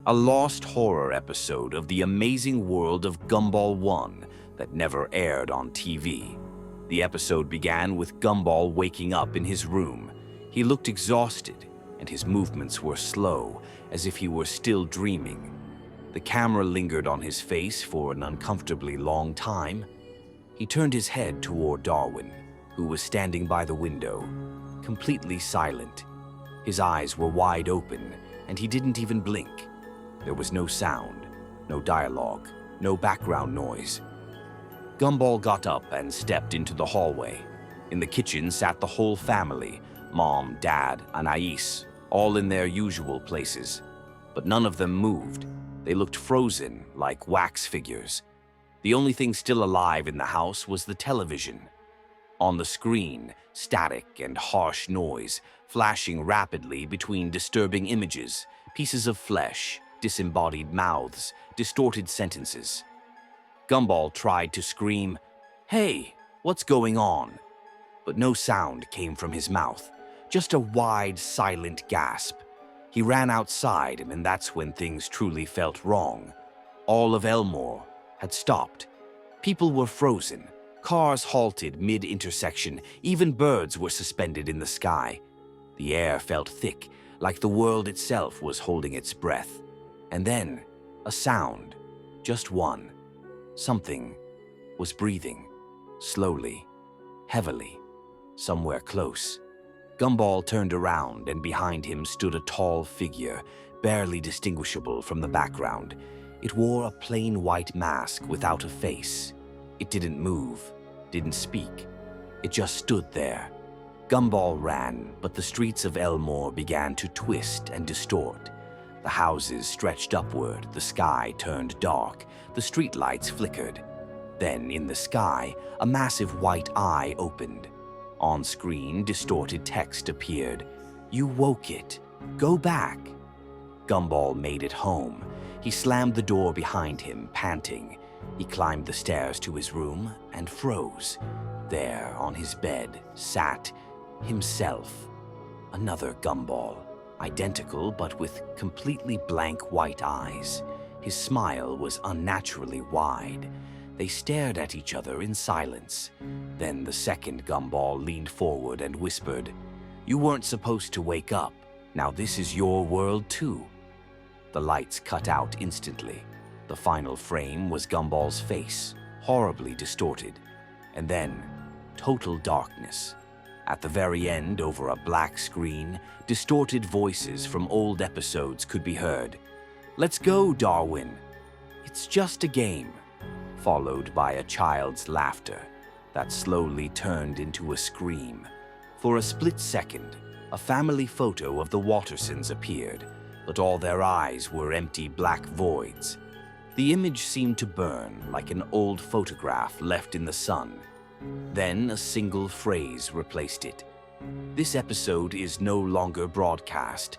a lost horror episode of the Amazing World of Gumball 1 that never aired on TV. The episode began with Gumball waking up in his room. He looked exhausted, and his movements were slow, as if he were still dreaming. The camera lingered on his face for an uncomfortably long time. He turned his head toward Darwin, who was standing by the window, completely silent. His eyes were wide open, and he didn't even blink. There was no sound, no dialogue, no background noise. Gumball got up and stepped into the hallway. In the kitchen sat the whole family, Mom, Dad, Anais, all in their usual places. But none of them moved. They looked frozen, like wax figures. The only thing still alive in the house was the television. On the screen, static and harsh noise, flashing rapidly between disturbing images, pieces of flesh, disembodied mouths, distorted sentences. Gumball tried to scream, "Hey, what's going on?" But no sound came from his mouth, just a wide, silent gasp. He ran outside, and that's when things truly felt wrong. All of Elmore had stopped. People were frozen. Cars halted mid-intersection. Even birds were suspended in the sky. The air felt thick, like the world itself was holding its breath. And then, a sound. Just one. Something was breathing. Slowly. Heavily. Somewhere close. Gumball turned around, and behind him stood a tall figure, barely distinguishable from the background. It wore a plain white mask without a face. It didn't move, didn't speak. It just stood there. Gumball ran, but the streets of Elmore began to twist and distort. The houses stretched upward, the sky turned dark, the streetlights flickered. Then, in the sky, a massive white eye opened. On screen, distorted text appeared. "You woke it. Go back." Gumball made it home. He slammed the door behind him, panting. He climbed the stairs to his room and froze. There, on his bed, sat himself. Another Gumball, identical but with completely blank white eyes. His smile was unnaturally wide. They stared at each other in silence. Then the second Gumball leaned forward and whispered, "You weren't supposed to wake up. Now this is your world too." The lights cut out instantly. The final frame was Gumball's face, horribly distorted. And then, total darkness. At the very end, over a black screen, distorted voices from old episodes could be heard. "Let's go, Darwin. It's just a game." Followed by a child's laughter that slowly turned into a scream. For a split second, a family photo of the Wattersons appeared, but all their eyes were empty black voids. The image seemed to burn like an old photograph left in the sun. Then a single phrase replaced it. "This episode is no longer broadcast.